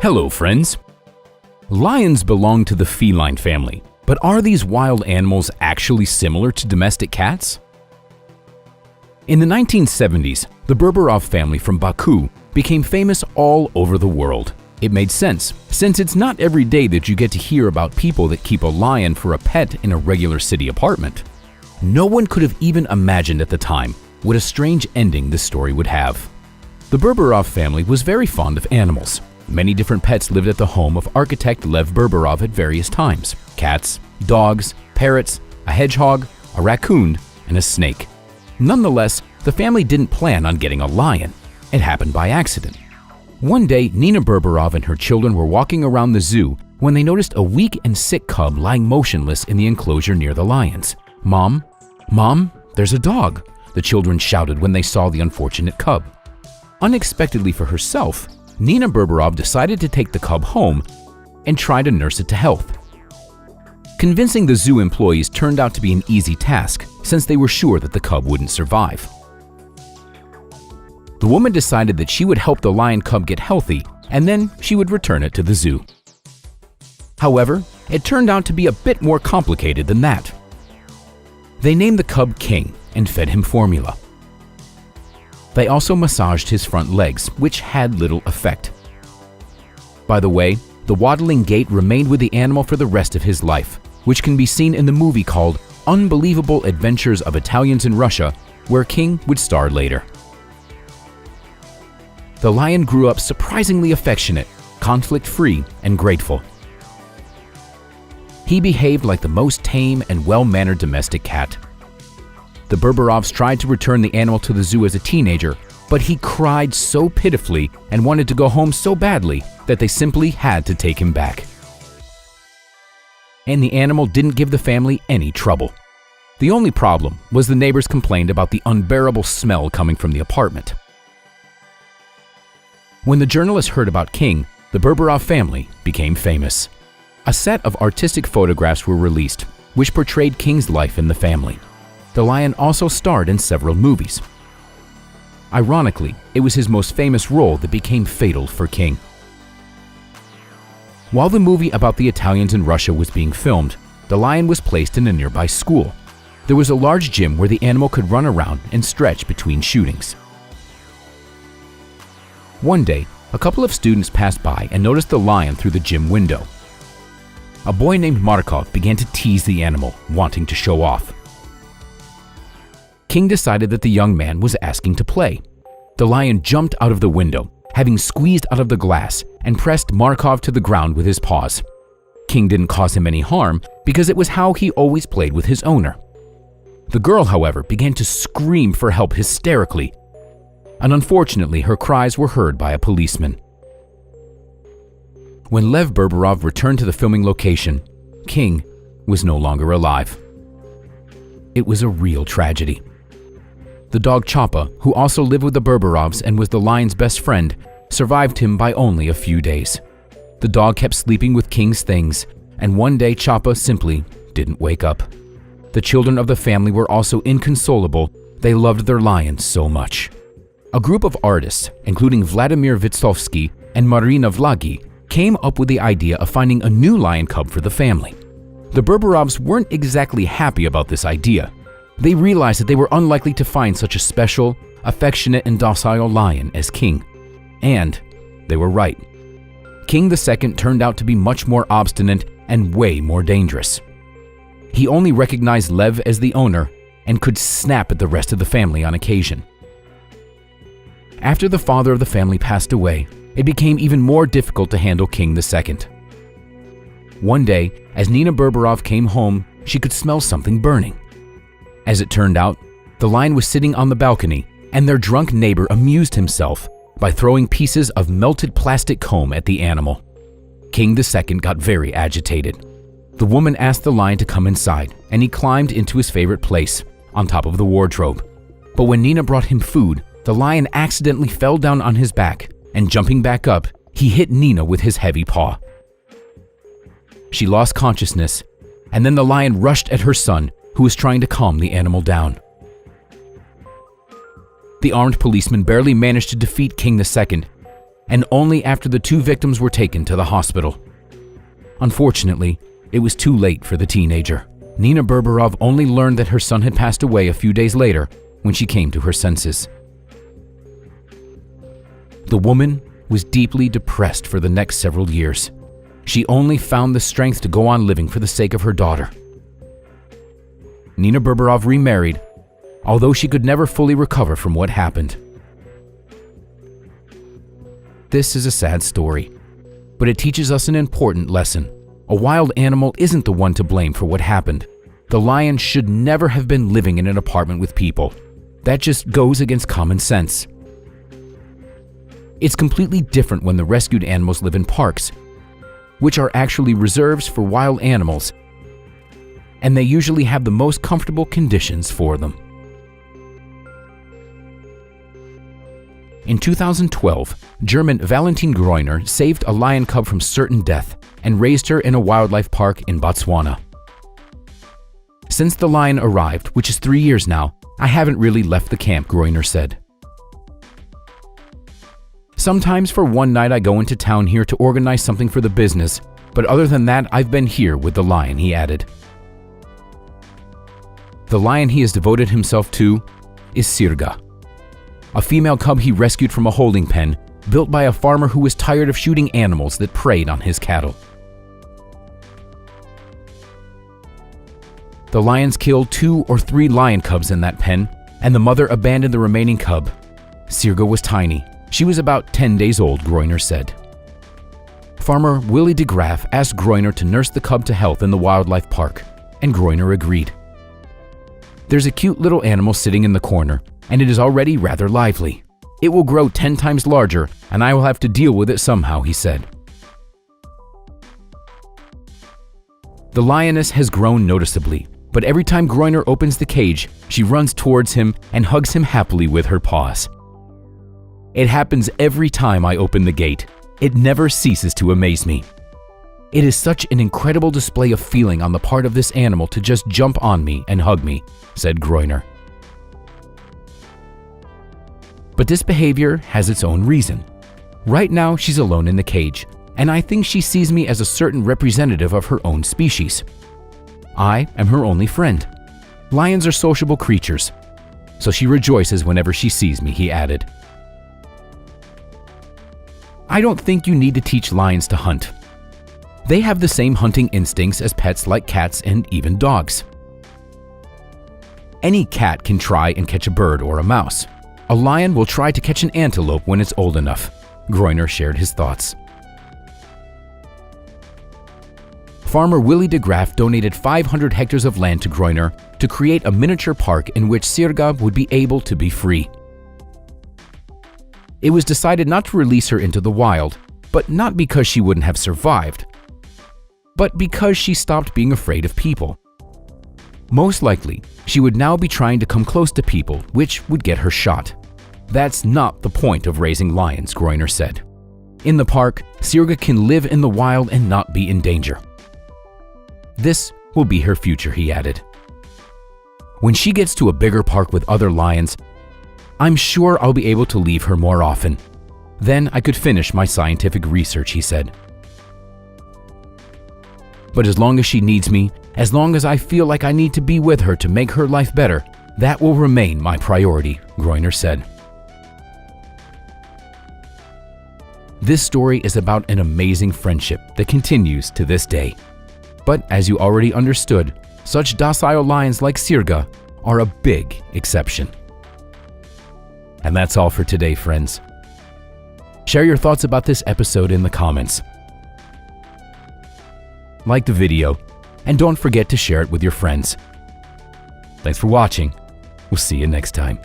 Hello, friends. Lions belong to the feline family, but are these wild animals actually similar to domestic cats? In the 1970s, the Berberov family from Baku became famous all over the world. It made sense, since it's not every day that you get to hear about people that keep a lion for a pet in a regular city apartment. No one could have even imagined at the time what a strange ending this story would have. The Berberov family was very fond of animals. Many different pets lived at the home of architect Lev Berberov at various times: cats, dogs, parrots, a hedgehog, a raccoon, and a snake. Nonetheless, the family didn't plan on getting a lion. It happened by accident. One day, Nina Berberov and her children were walking around the zoo when they noticed a weak and sick cub lying motionless in the enclosure near the lions. "Mom, Mom, there's a dog," the children shouted when they saw the unfortunate cub. Unexpectedly for herself, Nina Berberov decided to take the cub home and try to nurse it to health. Convincing the zoo employees turned out to be an easy task, since they were sure that the cub wouldn't survive. The woman decided that she would help the lion cub get healthy, and then she would return it to the zoo. However, it turned out to be a bit more complicated than that. They named the cub King and fed him formula. They also massaged his front legs, which had little effect. By the way, the waddling gait remained with the animal for the rest of his life, which can be seen in the movie called Unbelievable Adventures of Italians in Russia, where King would star later. The lion grew up surprisingly affectionate, conflict-free, and grateful. He behaved like the most tame and well-mannered domestic cat. The Berberovs tried to return the animal to the zoo as a teenager, but he cried so pitifully and wanted to go home so badly that they simply had to take him back. And the animal didn't give the family any trouble. The only problem was the neighbors complained about the unbearable smell coming from the apartment. When the journalists heard about King, the Berberov family became famous. A set of artistic photographs were released, which portrayed King's life in the family. The lion also starred in several movies. Ironically, it was his most famous role that became fatal for King. While the movie about the Italians in Russia was being filmed, the lion was placed in a nearby school. There was a large gym where the animal could run around and stretch between shootings. One day, a couple of students passed by and noticed the lion through the gym window. A boy named Markov began to tease the animal, wanting to show off. King decided that the young man was asking to play. The lion jumped out of the window, having squeezed out of the glass, and pressed Markov to the ground with his paws. King didn't cause him any harm because it was how he always played with his owner. The girl, however, began to scream for help hysterically, and unfortunately her cries were heard by a policeman. When Lev Berberov returned to the filming location, King was no longer alive. It was a real tragedy. The dog Choppa, who also lived with the Berberovs and was the lion's best friend, survived him by only a few days. The dog kept sleeping with King's things, and one day Choppa simply didn't wake up. The children of the family were also inconsolable. They loved their lion so much. A group of artists, including Vladimir Vitsovsky and Marina Vlagi, came up with the idea of finding a new lion cub for the family. The Berberovs weren't exactly happy about this idea. They realized that they were unlikely to find such a special, affectionate, and docile lion as King. And they were right. King II turned out to be much more obstinate and way more dangerous. He only recognized Lev as the owner and could snap at the rest of the family on occasion. After the father of the family passed away, it became even more difficult to handle King II. One day, as Nina Berberov came home, she could smell something burning. As it turned out, the lion was sitting on the balcony, and their drunk neighbor amused himself by throwing pieces of melted plastic comb at the animal. King II got very agitated. The woman asked the lion to come inside, and he climbed into his favorite place, on top of the wardrobe. But when Nina brought him food, the lion accidentally fell down on his back, and jumping back up, he hit Nina with his heavy paw. She lost consciousness, and then the lion rushed at her son, who was trying to calm the animal down. The armed policeman barely managed to defeat King II, and only after the two victims were taken to the hospital. Unfortunately, it was too late for the teenager. Nina Berberov only learned that her son had passed away a few days later when she came to her senses. The woman was deeply depressed for the next several years. She only found the strength to go on living for the sake of her daughter. Nina Berberov remarried, although she could never fully recover from what happened. This is a sad story, but it teaches us an important lesson. A wild animal isn't the one to blame for what happened. The lion should never have been living in an apartment with people. That just goes against common sense. It's completely different when the rescued animals live in parks, which are actually reserves for wild animals, and they usually have the most comfortable conditions for them. In 2012, German Valentin Greuner saved a lion cub from certain death and raised her in a wildlife park in Botswana. Since the lion arrived, which is 3 years now, I haven't really left the camp, Greuner said. Sometimes for one night I go into town here to organize something for the business, but other than that I've been here with the lion, he added. The lion he has devoted himself to is Sirga, a female cub he rescued from a holding pen built by a farmer who was tired of shooting animals that preyed on his cattle. The lions killed 2 or 3 lion cubs in that pen, and the mother abandoned the remaining cub. Sirga was tiny. She was about 10 days old, Greuner said. Farmer Willie de Graaf asked Greuner to nurse the cub to health in the wildlife park, and Greuner agreed. There's a cute little animal sitting in the corner, and it is already rather lively. It will grow 10 times larger, and I will have to deal with it somehow, he said. The lioness has grown noticeably, but every time Greuner opens the cage, she runs towards him and hugs him happily with her paws. It happens every time I open the gate. It never ceases to amaze me. It is such an incredible display of feeling on the part of this animal to just jump on me and hug me, said Greuner. But this behavior has its own reason. Right now, she's alone in the cage, and I think she sees me as a certain representative of her own species. I am her only friend. Lions are sociable creatures, so she rejoices whenever she sees me, he added. I don't think you need to teach lions to hunt. They have the same hunting instincts as pets like cats and even dogs. Any cat can try and catch a bird or a mouse. A lion will try to catch an antelope when it's old enough. Greuner shared his thoughts. Farmer Willie de Graaf donated 500 hectares of land to Greuner to create a miniature park in which Sirga would be able to be free. It was decided not to release her into the wild, but not because she wouldn't have survived, but because she stopped being afraid of people. Most likely, she would now be trying to come close to people, which would get her shot. That's not the point of raising lions, Greuner said. In the park, Sirga can live in the wild and not be in danger. This will be her future, he added. When she gets to a bigger park with other lions, I'm sure I'll be able to leave her more often. Then I could finish my scientific research, he said. But as long as she needs me, as long as I feel like I need to be with her to make her life better, that will remain my priority, Greuner said. This story is about an amazing friendship that continues to this day. But as you already understood, such docile lions like Sirga are a big exception. And that's all for today, friends. Share your thoughts about this episode in the comments. Like the video, and don't forget to share it with your friends. Thanks for watching. We'll see you next time.